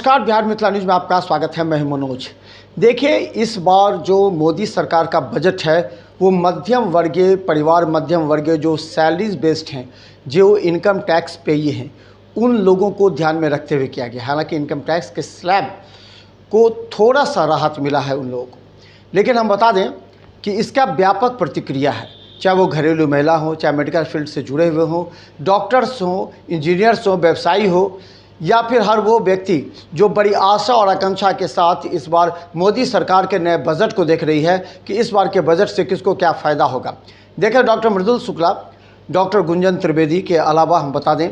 नमस्कार, बिहार मिथिला न्यूज़ में आपका स्वागत है। मैं हूं मनोज। देखिए, इस बार जो मोदी सरकार का बजट है वो मध्यम वर्गीय परिवार, मध्यम वर्गीय जो सैलरीज बेस्ड हैं, जो इनकम टैक्स पेयी हैं, उन लोगों को ध्यान में रखते हुए किया गया। हालांकि इनकम टैक्स के स्लैब को थोड़ा सा राहत मिला है उन लोगों को, लेकिन हम बता दें कि इसका व्यापक प्रतिक्रिया है। चाहे वो घरेलू महिला हो, चाहे मेडिकल फील्ड से जुड़े हुए हों, डॉक्टर्स हों, इंजीनियर्स हों, व्यवसायी हो, या फिर हर वो व्यक्ति जो बड़ी आशा और आकांक्षा के साथ इस बार मोदी सरकार के नए बजट को देख रही है कि इस बार के बजट से किसको क्या फ़ायदा होगा। देखें, डॉक्टर मृदुल शुक्ला, डॉक्टर गुंजन त्रिवेदी के अलावा हम बता दें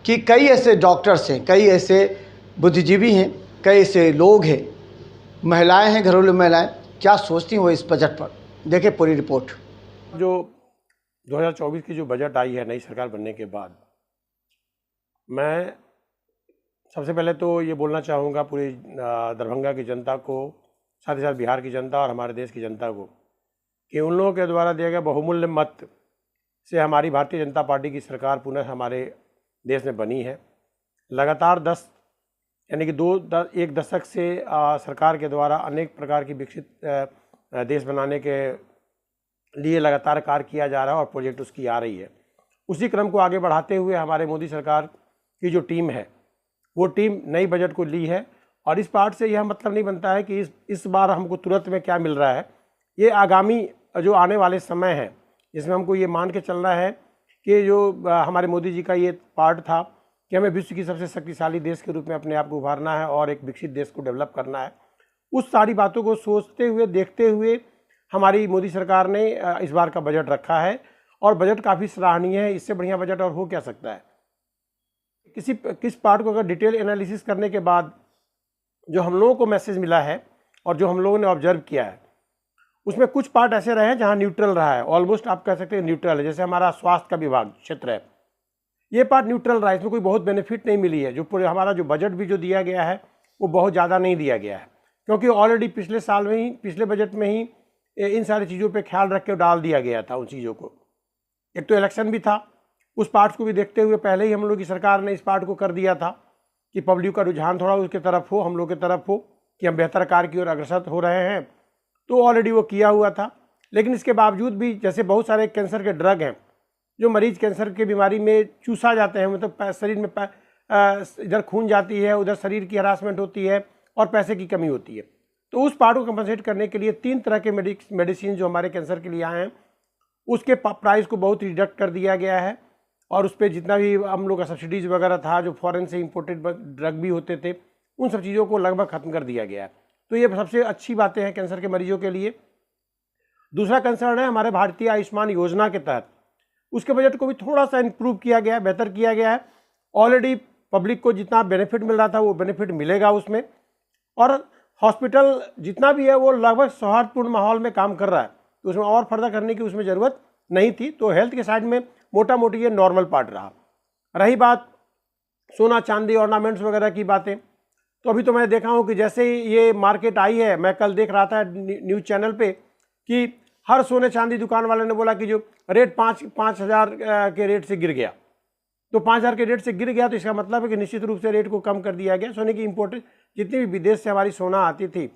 कि कई ऐसे डॉक्टर्स हैं, कई ऐसे बुद्धिजीवी हैं, कई ऐसे लोग हैं, महिलाएं हैं, घरेलू महिलाएं, क्या सोचती हैं वो इस बजट पर। देखिए पूरी रिपोर्ट। जो 2024 की जो बजट आई है नई सरकार बनने के बाद, मैं सबसे पहले तो ये बोलना चाहूँगा पूरी दरभंगा की जनता को, साथ ही साथ बिहार की जनता और हमारे देश की जनता को, कि उन लोगों के द्वारा दिए गए बहुमूल्य मत से हमारी भारतीय जनता पार्टी की सरकार पुनः हमारे देश में बनी है। लगातार 10 यानी कि एक दशक से सरकार के द्वारा अनेक प्रकार की विकसित देश बनाने के लिए लगातार कार्य किया जा रहा है और प्रोजेक्ट उसकी आ रही है। उसी क्रम को आगे बढ़ाते हुए हमारे मोदी सरकार की जो टीम है वो टीम नई बजट को ली है। और इस पार्ट से यह मतलब नहीं बनता है कि इस बार हमको तुरंत में क्या मिल रहा है। ये आगामी जो आने वाले समय है इसमें हमको ये मान के चलना है कि जो हमारे मोदी जी का ये पार्ट था कि हमें विश्व की सबसे शक्तिशाली देश के रूप में अपने आप को उभारना है और एक विकसित देश को डेवलप करना है। उस सारी बातों को सोचते हुए, देखते हुए हमारी मोदी सरकार ने इस बार का बजट रखा है और बजट काफ़ी सराहनीय है। इससे बढ़िया बजट और हो क्या सकता है। किस पार्ट को अगर डिटेल एनालिसिस करने के बाद जो हम लोगों को मैसेज मिला है और जो हम लोगों ने ऑब्जर्व किया है, उसमें कुछ पार्ट ऐसे रहे हैं जहां न्यूट्रल रहा है। ऑलमोस्ट आप कह सकते हैं न्यूट्रल है। जैसे हमारा स्वास्थ्य का विभाग क्षेत्र है, ये पार्ट न्यूट्रल रहा है, इसमें कोई बहुत बेनिफिट नहीं मिली है। जो हमारा जो बजट भी जो दिया गया है वो बहुत ज़्यादा नहीं दिया गया है, क्योंकि ऑलरेडी पिछले साल में ही, पिछले बजट में ही इन सारी चीज़ों पे ख्याल रख के डाल दिया गया था उन चीज़ों को। एक तो इलेक्शन भी था, उस पार्ट को भी देखते हुए पहले ही हम लोग की सरकार ने इस पार्ट को कर दिया था कि पब्लिक का रुझान थोड़ा उसके तरफ हो, हम लोग की तरफ हो, कि हम बेहतर कार्य की ओर अग्रसर हो रहे हैं। तो ऑलरेडी वो किया हुआ था। लेकिन इसके बावजूद भी जैसे बहुत सारे कैंसर के ड्रग हैं जो मरीज कैंसर की बीमारी में चूसा जाते हैं, मतलब शरीर में इधर खून जाती है, उधर शरीर की हरासमेंट होती है और पैसे की कमी होती है। तो उस पार्ट को कंपनसेट करने के लिए 3 तरह के मेडिसिन जो हमारे कैंसर के लिए आए हैं उसके प्राइस को बहुत रिडक्ट कर दिया गया है। और उस पर जितना भी हम लोग का सब्सिडीज़ वगैरह था, जो फॉरेन से इंपोर्टेड ड्रग भी होते थे, उन सब चीज़ों को लगभग ख़त्म कर दिया गया है। तो ये सबसे अच्छी बातें हैं कैंसर के मरीजों के लिए। दूसरा कंसर्न है हमारे भारतीय आयुष्मान योजना के तहत, उसके बजट को भी थोड़ा सा इम्प्रूव किया गया है, बेहतर किया गया है। ऑलरेडी पब्लिक को जितना बेनिफिट मिल रहा था वो बेनिफिट मिलेगा उसमें, और हॉस्पिटल जितना भी है वो लगभग सौहार्दपूर्ण माहौल में काम कर रहा है। तो उसमें और फर्दर करने की उसमें ज़रूरत नहीं थी। तो हेल्थ के साइड में मोटा मोटी ये नॉर्मल पार्ट रहा। रही बात सोना चांदी ऑर्नामेंट्स वगैरह की बातें, तो अभी तो मैं देखा हूँ कि जैसे ही ये मार्केट आई है, मैं कल देख रहा था न्यूज़ चैनल पे कि हर सोने चांदी दुकान वाले ने बोला कि जो रेट 5,000 के रेट से गिर गया। तो 5,000 के रेट से गिर गया तो इसका मतलब है कि निश्चित रूप से रेट को कम कर दिया गया। सोने की इम्पोर्टेड जितनी भी विदेश से हमारी सोना आती थी,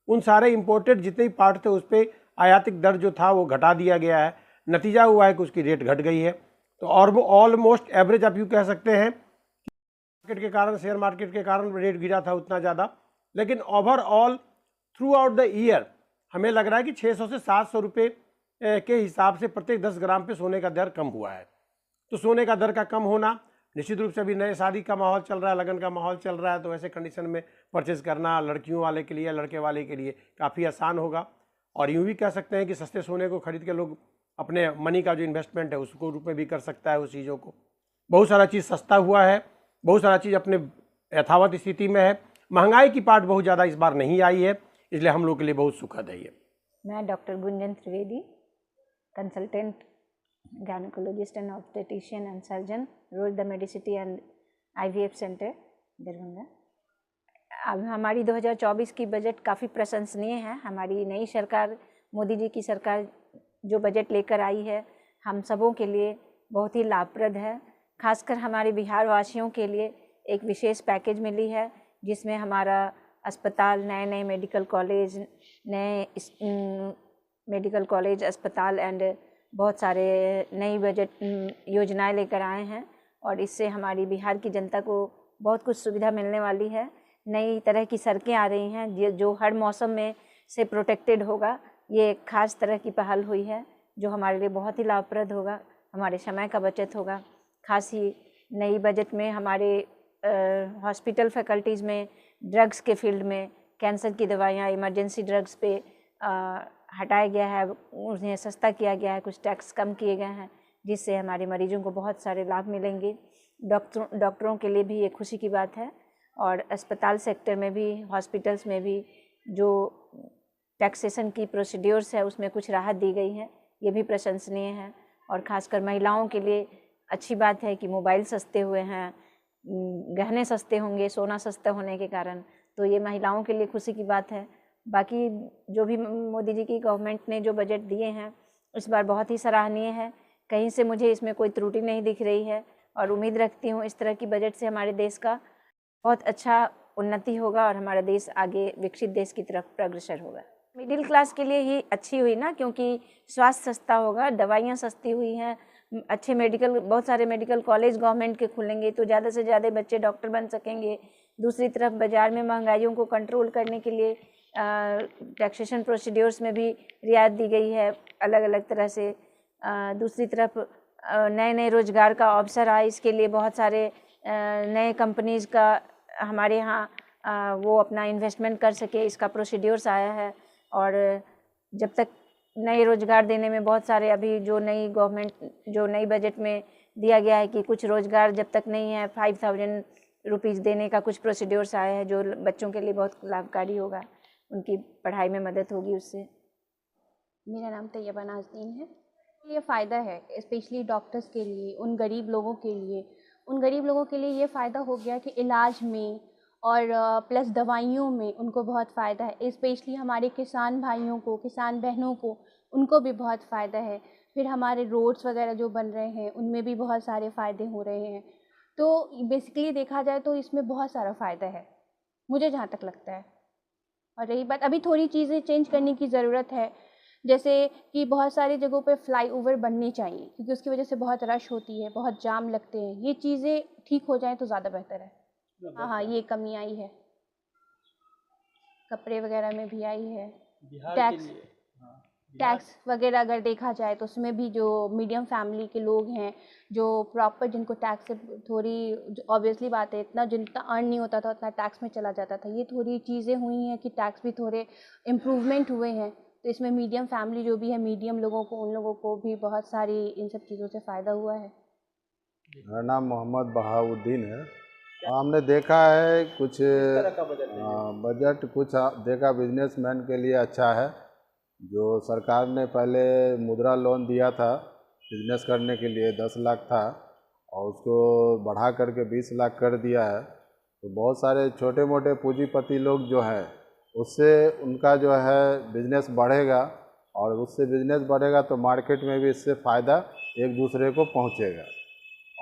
उन सारे इम्पोर्टेड जितने भी पार्ट थे उस पर आयातिक दर जो था वो घटा दिया गया है। नतीजा हुआ है कि उसकी रेट घट गई है। तो और वो ऑलमोस्ट एवरेज आप यूँ कह सकते हैं, मार्केट के कारण, शेयर मार्केट के कारण रेट गिरा था उतना ज़्यादा, लेकिन overall through out the year हमें लग रहा है कि 600 से 700 रुपये के हिसाब से प्रत्येक 10 ग्राम पे सोने का दर कम हुआ है। तो सोने का दर का कम होना, निश्चित रूप से अभी नए शादी का माहौल चल रहा है, लगन का माहौल चल रहा है, तो ऐसे कंडीशन में परचेज़ करना लड़कियों वाले के लिए, लड़के वाले के लिए काफ़ी आसान होगा। और यूँ भी कह सकते हैं कि सस्ते सोने को खरीद के लोग अपने मनी का जो इन्वेस्टमेंट है उसको रूप में भी कर सकता है उस चीज़ों को। बहुत सारा चीज़ सस्ता हुआ है, बहुत सारा चीज़ अपने यथावत स्थिति में है। महंगाई की पार्ट बहुत ज़्यादा इस बार नहीं आई है, इसलिए हम लोग के लिए बहुत सुखद है ये। मैं doctor Gunjan Trivedi, consultant gynaecologist and obstetrician and surgeon, rural the Medicity and IVF centre Darbhanga. अब हमारी 2024 की बजट काफ़ी प्रशंसनीय है। हमारी नई सरकार, मोदी जी की सरकार जो बजट लेकर आई है हम सबों के लिए बहुत ही लाभप्रद है। खासकर हमारे बिहार वासियों के लिए एक विशेष पैकेज मिली है जिसमें हमारा अस्पताल, नए नए मेडिकल कॉलेज, मेडिकल कॉलेज, अस्पताल एंड बहुत सारे नई बजट योजनाएं लेकर आए हैं और इससे हमारी बिहार की जनता को बहुत कुछ सुविधा मिलने वाली है। नई तरह की सड़कें आ रही हैं जो हर मौसम में से प्रोटेक्टेड होगा। ये एक खास तरह की पहल हुई है जो हमारे लिए बहुत ही लाभप्रद होगा, हमारे समय का बचत होगा। खास ही नई बजट में हमारे हॉस्पिटल फैकल्टीज़ में ड्रग्स के फील्ड में कैंसर की दवाइयाँ, इमरजेंसी ड्रग्स पे हटाया गया है, उन्हें सस्ता किया गया है, कुछ टैक्स कम किए गए हैं, जिससे हमारे मरीजों को बहुत सारे लाभ मिलेंगे। डॉक्टरों के लिए भी ये खुशी की बात है और अस्पताल सेक्टर में भी, हॉस्पिटल्स में भी जो टैक्सेशन की प्रोसीड्योर्स है उसमें कुछ राहत दी गई है, ये भी प्रशंसनीय है। और ख़ासकर महिलाओं के लिए अच्छी बात है कि मोबाइल सस्ते हुए हैं, गहने सस्ते होंगे सोना सस्ता होने के कारण, तो ये महिलाओं के लिए खुशी की बात है। बाकी जो भी मोदी जी की गवर्नमेंट ने जो बजट दिए हैं इस बार बहुत ही सराहनीय है, कहीं से मुझे इसमें कोई त्रुटि नहीं दिख रही है और उम्मीद रखती हूँ इस तरह की बजट से हमारे देश का बहुत अच्छा उन्नति होगा और हमारा देश आगे विकसित देश की तरफ अग्रसर होगा। मिडिल क्लास के लिए ही अच्छी हुई ना, क्योंकि स्वास्थ्य सस्ता होगा, दवाइयाँ सस्ती हुई हैं, अच्छे बहुत सारे मेडिकल कॉलेज गवर्नमेंट के खुलेंगे तो ज़्यादा से ज़्यादा बच्चे डॉक्टर बन सकेंगे। दूसरी तरफ बाज़ार में महंगाइयों को कंट्रोल करने के लिए टैक्सेशन प्रोसीड्योर्स में भी रियायत दी गई है अलग अलग तरह से। दूसरी तरफ नए नए रोज़गार का अवसर आए, इसके लिए बहुत सारे नए कंपनीज़ का हमारे यहाँ वो अपना इन्वेस्टमेंट कर सके, इसका प्रोसीड्योर्स आया है। और जब तक नए रोज़गार देने में बहुत सारे अभी जो नई बजट में दिया गया है कि कुछ रोज़गार जब तक नहीं है 5000 रुपीज़ देने का कुछ प्रोसीड्योर्स आया है जो बच्चों के लिए बहुत लाभकारी होगा, उनकी पढ़ाई में मदद होगी उससे। मेरा नाम तैयबा नाज़नीन है। ये फ़ायदा है स्पेशली डॉक्टर्स के लिए, उन गरीब लोगों के लिए ये फ़ायदा हो गया कि इलाज में और प्लस दवाइयों में उनको बहुत फ़ायदा है। स्पेशली हमारे किसान भाइयों को, किसान बहनों को, उनको भी बहुत फ़ायदा है। फिर हमारे रोड्स वगैरह जो बन रहे हैं उनमें भी बहुत सारे फ़ायदे हो रहे हैं। तो बेसिकली देखा जाए तो इसमें बहुत सारा फ़ायदा है मुझे जहाँ तक लगता है। और रही बात, अभी थोड़ी चीज़ें चेंज करने की ज़रूरत है, जैसे कि बहुत सारी जगहों पे फ्लाईओवर बनने चाहिए क्योंकि उसकी वजह से बहुत रश होती है, बहुत जाम लगते हैं। ये चीज़ें ठीक हो जाएं तो ज़्यादा बेहतर है। हाँ, ये कमी आई है, कपड़े वगैरह में भी आई है। टैक्स वगैरह अगर देखा जाए तो उसमें भी जो मीडियम फैमिली के लोग हैं, जो प्रॉपर जिनको टैक्स से थोड़ी, ऑब्वियसली बात है, इतना जितना अर्न नहीं होता था उतना टैक्स में चला जाता था। ये थोड़ी चीज़ें हुई हैं कि टैक्स भी थोड़े इम्प्रूवमेंट हुए हैं, तो इसमें मीडियम फैमिली जो भी है, मीडियम लोगों को, उन लोगों को भी बहुत सारी इन सब चीज़ों से फ़ायदा हुआ है। मेरा नाम मोहम्मद बहाउद्दीन है। हमने देखा है कुछ बजट कुछ देखा बिजनेसमैन के लिए अच्छा है। जो सरकार ने पहले मुद्रा लोन दिया था बिजनेस करने के लिए 10 लाख था और उसको बढ़ा करके 20 लाख कर दिया है, तो बहुत सारे छोटे मोटे पूंजीपति लोग जो हैं उससे उनका जो है बिजनेस बढ़ेगा और उससे बिजनेस बढ़ेगा तो मार्केट में भी इससे फ़ायदा एक दूसरे को पहुंचेगा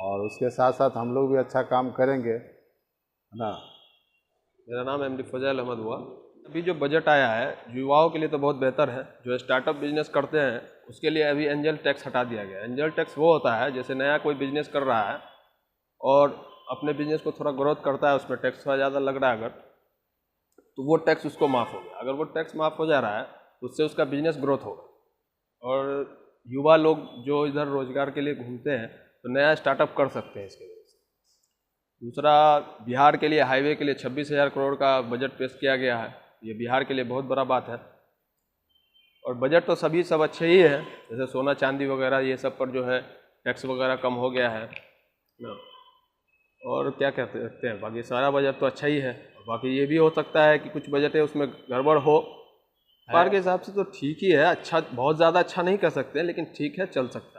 और उसके साथ साथ हम लोग भी अच्छा काम करेंगे, है ना। मेरा नाम एमडी फजल अहमद हुआ। अभी जो बजट आया है युवाओं के लिए तो बहुत बेहतर है। जो स्टार्टअप बिजनेस करते हैं उसके लिए अभी एंजल टैक्स हटा दिया गया है। एंजल टैक्स वो होता है जैसे नया कोई बिजनेस कर रहा है और अपने बिजनेस को थोड़ा ग्रोथ करता है, उसमें टैक्स थोड़ा ज़्यादा लग रहा है अगर, तो वो टैक्स उसको माफ़ हो गया। अगर वो टैक्स माफ़ हो जा रहा है तो उससे उसका बिजनेस ग्रोथ होगा और युवा लोग जो इधर रोज़गार के लिए घूमते हैं तो नया स्टार्टअप कर सकते हैं इसके वजह से। दूसरा, बिहार के लिए हाईवे के लिए 26,000 करोड़ का बजट पेश किया गया है। ये बिहार के लिए बहुत बड़ा बात है। और बजट तो सब अच्छे ही है, जैसे सोना चांदी वगैरह ये सब पर जो है टैक्स वगैरह कम हो गया है ना। और क्या कहते हैं, बाकी सारा बजट तो अच्छा ही है। बाकी ये भी हो सकता है कि कुछ बजट है उसमें गड़बड़ हो। सरकार के हिसाब से तो ठीक ही है, अच्छा बहुत ज़्यादा अच्छा नहीं कह सकते लेकिन ठीक है, चल सकता है।